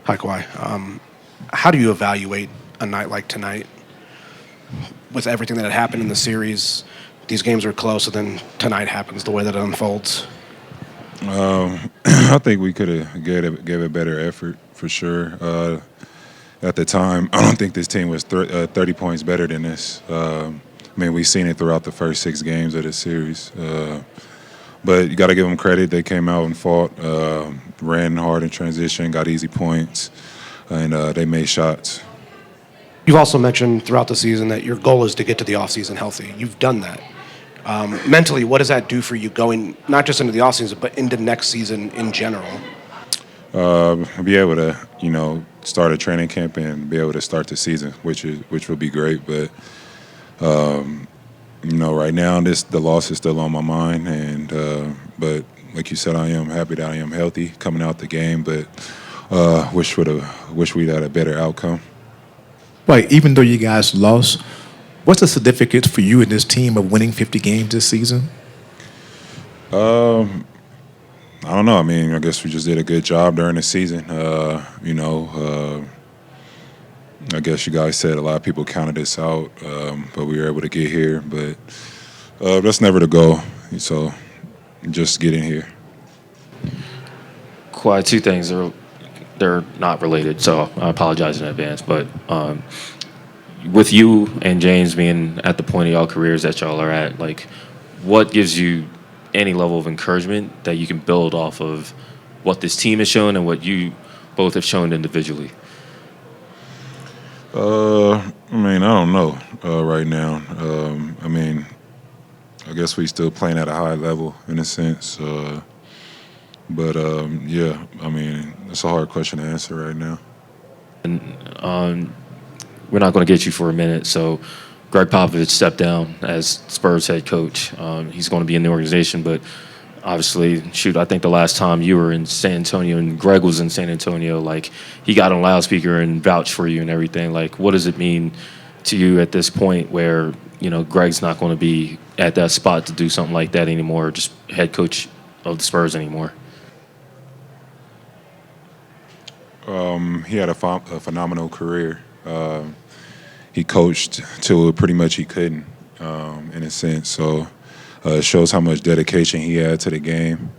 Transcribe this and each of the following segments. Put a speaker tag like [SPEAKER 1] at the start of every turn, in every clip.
[SPEAKER 1] Hi, Kawhi. How do you evaluate a night like tonight with everything that had happened in the series? These games are close, and then tonight happens the way that it unfolds.
[SPEAKER 2] I think we could have gave a better effort for sure. At the time, I don't think this team was 30 points better than this. I mean, we've seen it throughout the first 6 games of the series. But you got to give them credit. They came out and fought, ran hard in transition, got easy points, and they made shots.
[SPEAKER 1] You've also mentioned throughout the season that your goal is to get to the offseason healthy. You've done that. Mentally, what does that do for you going not just into the offseason, but into next season in general?
[SPEAKER 2] Be able to, start a training camp and be able to start the season, which will be great. But right now the loss is still on my mind, and but like you said, I am happy that I am healthy coming out the game. But wish we'd had a better outcome.
[SPEAKER 3] Right, even though you guys lost, what's the significance for you and this team of winning 50 games this season?
[SPEAKER 2] I don't know. I mean, I guess we just did a good job during the season. I guess you guys said a lot of people counted us out, but we were able to get here. But that's never the goal. So just get in here.
[SPEAKER 4] Quite two things. They're not related, so I apologize in advance. But with you and James being at the point of y'all careers that y'all are at, like, what gives you any level of encouragement that you can build off of what this team has shown and what you both have shown individually?
[SPEAKER 2] I don't know right now. I guess we still playing at a high level in a sense. But it's a hard question to answer right now.
[SPEAKER 4] And we're not going to get you for a minute. So Gregg Popovich stepped down as Spurs head coach. He's going to be in the organization, but obviously, I think the last time you were in San Antonio and Gregg was in San Antonio, like, he got on loudspeaker and vouched for you and everything. Like, what does it mean to you at this point where, Gregg's not going to be at that spot to do something like that anymore, just head coach of the Spurs anymore?
[SPEAKER 2] He had a phenomenal career. He coached till pretty much he couldn't, in a sense. So it shows how much dedication he had to the game,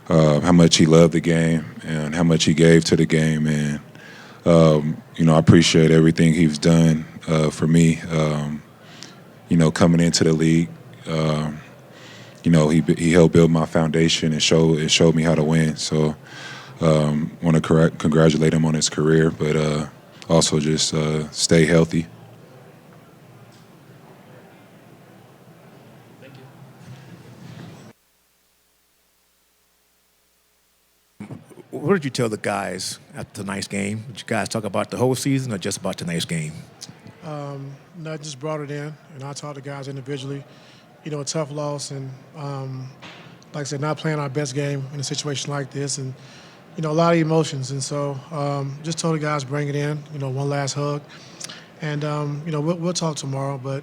[SPEAKER 2] how much he loved the game, and how much he gave to the game. And I appreciate everything he's done for me. Coming into the league, he helped build my foundation and showed me how to win. So want to congratulate him on his career, but also just stay healthy.
[SPEAKER 3] What did you tell the guys after tonight's game? Did you guys talk about the whole season or just about tonight's game?
[SPEAKER 5] No, I just brought it in, and I talked to guys individually. A tough loss, and like I said, not playing our best game in a situation like this, and a lot of emotions. And so just told the guys bring it in, one last hug, and we'll talk tomorrow. But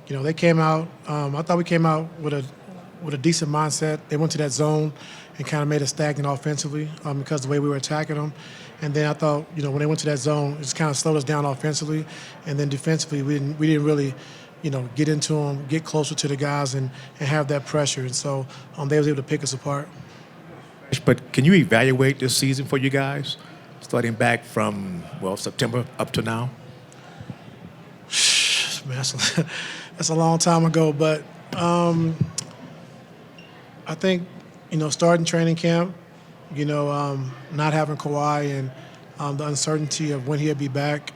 [SPEAKER 5] they came out. I thought we came out with a decent mindset. They went to that zone and kind of made us stagnant offensively because of the way we were attacking them. And then I thought, when they went to that zone, it just kind of slowed us down offensively. And then defensively, we didn't really, get into them, get closer to the guys, and have that pressure. And so they was able to pick us apart.
[SPEAKER 3] But can you evaluate this season for you guys, starting back from, September up to now?
[SPEAKER 5] Man, that's a long time ago. But I think, starting training camp, not having Kawhi and the uncertainty of when he'll be back.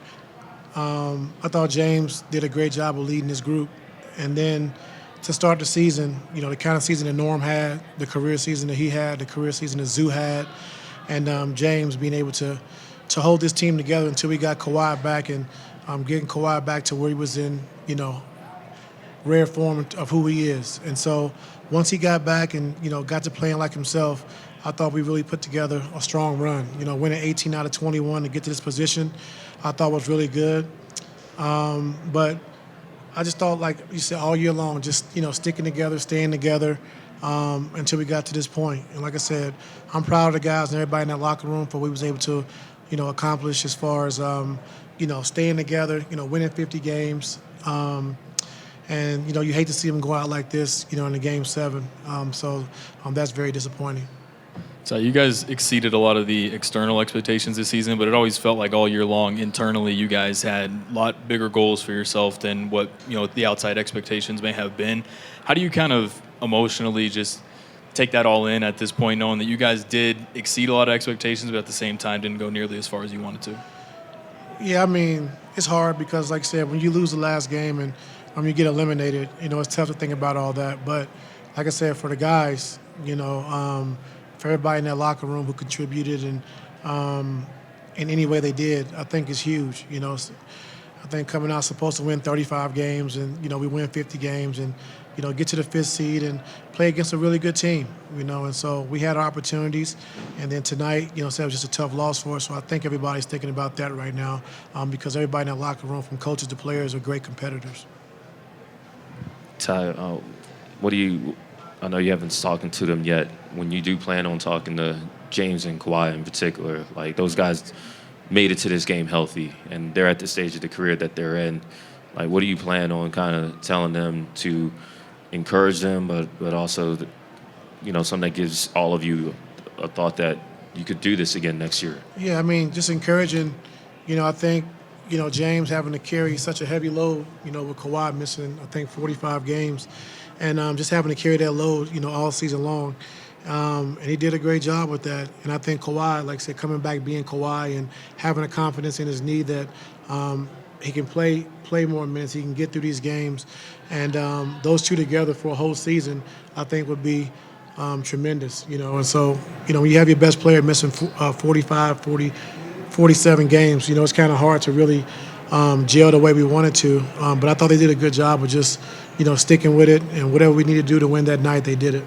[SPEAKER 5] I thought James did a great job of leading this group. And then to start the season, the kind of season that Norm had, the career season that he had, the career season that Zoo had, and James being able to hold this team together until we got Kawhi back and getting Kawhi back to where he was in, rare form of who he is. And so once he got back and, got to playing like himself, I thought we really put together a strong run. Winning 18 out of 21 to get to this position, I thought was really good. But I just thought, like you said, all year long, just, sticking together, staying together until we got to this point. And like I said, I'm proud of the guys and everybody in that locker room for what we was able to accomplish as far as staying together, winning 50 games. And you hate to see them go out like this, in the game 7. So that's very disappointing.
[SPEAKER 6] So you guys exceeded a lot of the external expectations this season, but it always felt like all year long internally you guys had a lot bigger goals for yourself than what the outside expectations may have been. How do you kind of emotionally just take that all in at this point, knowing that you guys did exceed a lot of expectations, but at the same time didn't go nearly as far as you wanted to?
[SPEAKER 5] Yeah, I mean, it's hard because, like I said, when you lose the last game and you get eliminated, it's tough to think about all that. But like I said, for the guys, for everybody in that locker room who contributed and in any way they did, I think is huge. I think coming out supposed to win 35 games and, we win 50 games and, get to the 5th seed and play against a really good team, and so we had our opportunities. And then tonight, so it was just a tough loss for us. So I think everybody's thinking about that right now because everybody in that locker room, from coaches to players, are great competitors.
[SPEAKER 4] Ty, I know you haven't talked to them yet. When you do plan on talking to James and Kawhi in particular, like those guys made it to this game healthy and they're at the stage of the career that they're in. Like, what do you plan on kind of telling them to encourage them, but also, something that gives all of you a thought that you could do this again next year?
[SPEAKER 5] Yeah, I mean, just encouraging, I think, James having to carry such a heavy load, with Kawhi missing, I think, 45 games, and just having to carry that load, all season long. And he did a great job with that. And I think Kawhi, like I said, coming back being Kawhi and having a confidence in his knee that he can play more minutes, he can get through these games. And those two together for a whole season, I think would be tremendous, And so, when you have your best player missing 45, 40, 47 games, it's kind of hard to really gel the way we wanted to. But I thought they did a good job of just, sticking with it. And whatever we need to do to win that night, they did it.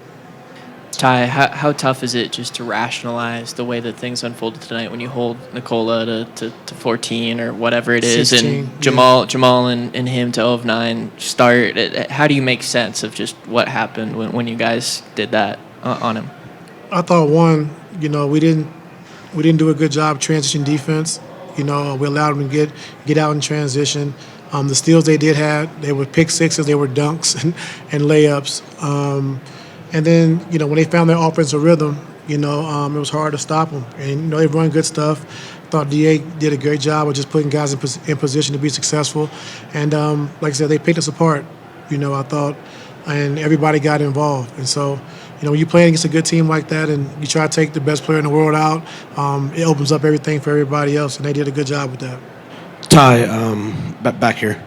[SPEAKER 7] Ty, how tough is it just to rationalize the way that things unfolded tonight when you hold Nikola to 14 or whatever it is,
[SPEAKER 5] 16,
[SPEAKER 7] and Jamal and him to 0 of 9 start? How do you make sense of just what happened when you guys did that on him?
[SPEAKER 5] I thought we didn't do a good job transition defense. We allowed them to get out in transition. The steals they did have, they were pick sixes, they were dunks and layups. And then, when they found their offensive rhythm, it was hard to stop them. And, they run good stuff. Thought DA did a great job of just putting guys in position to be successful. And, like I said, they picked us apart, I thought, and everybody got involved. And so, when you're playing against a good team like that and you try to take the best player in the world out, it opens up everything for everybody else, and they did a good job with that.
[SPEAKER 1] Ty, back here.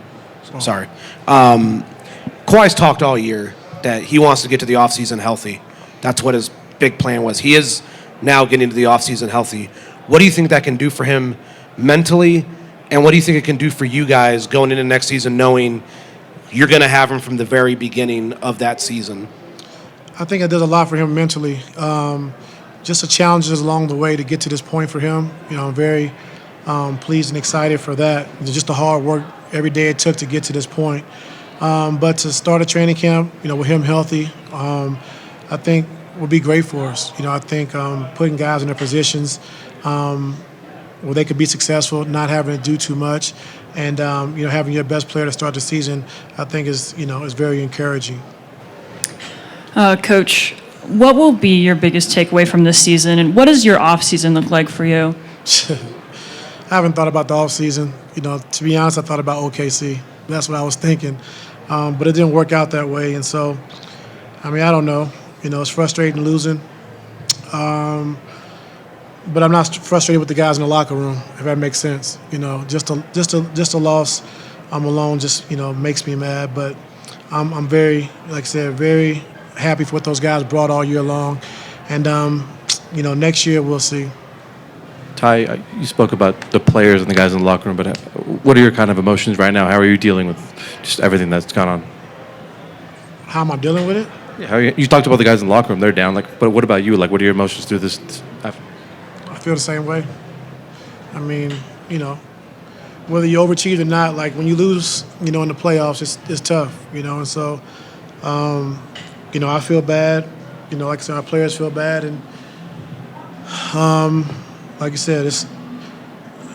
[SPEAKER 1] Sorry. Kawhi's talked all year that he wants to get to the offseason healthy. That's what his big plan was. He is now getting to the offseason healthy. What do you think that can do for him mentally, and what do you think it can do for you guys going into next season knowing you're going to have him from the very beginning of that season?
[SPEAKER 5] I think it does a lot for him mentally. Just the challenges along the way to get to this point for him. I'm very pleased and excited for that. Just the hard work every day it took to get to this point. But to start a training camp, with him healthy, I think would be great for us. I think putting guys in their positions where they could be successful, not having to do too much, and having your best player to start the season, I think is very encouraging.
[SPEAKER 8] Coach, what will be your biggest takeaway from this season, and what does your off season look like for you?
[SPEAKER 5] I haven't thought about the off season. To be honest, I thought about OKC. That's what I was thinking. But it didn't work out that way. And so, I don't know. It's frustrating losing. But I'm not frustrated with the guys in the locker room, if that makes sense. Just a loss alone just, makes me mad. But I'm very, like I said, very happy for what those guys brought all year long. And, next year we'll see.
[SPEAKER 9] Ty, you spoke about the players and the guys in the locker room, but what are your kind of emotions right now? How are you dealing with just everything that's gone on?
[SPEAKER 5] How am I dealing with it?
[SPEAKER 9] Yeah, you talked about the guys in the locker room; they're down. But what about you? What are your emotions through this?
[SPEAKER 5] I feel the same way. Whether you overachieve or not, when you lose, in the playoffs, it's tough, And so, I feel bad. Like I said, our players feel bad, and like I said,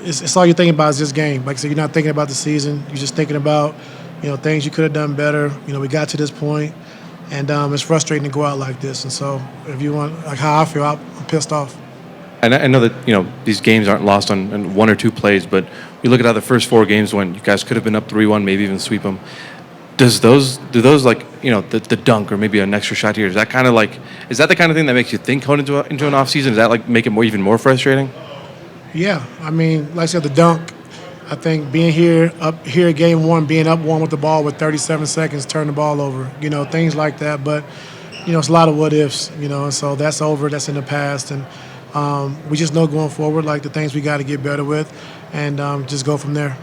[SPEAKER 5] it's all you're thinking about is this game. Like I said, you're not thinking about the season. You're just thinking about, things you could have done better. We got to this point, and it's frustrating to go out like this. And so, if you want, like how I feel, I'm pissed off.
[SPEAKER 9] And I know that these games aren't lost on one or two plays, but we look at how the first 4 games when you guys could have been up 3-1, maybe even sweep them. Do those like the dunk or maybe an extra shot here? Is that the kind of thing that makes you think going into an off season? Does that like make it even more frustrating?
[SPEAKER 5] Yeah, I mean, like I said, the dunk. I think being up here, game 1, being up 1 with the ball with 37 seconds, turn the ball over. Things like that. But it's a lot of what ifs. And so that's over. That's in the past, and we just know going forward, like the things we got to get better with, and just go from there.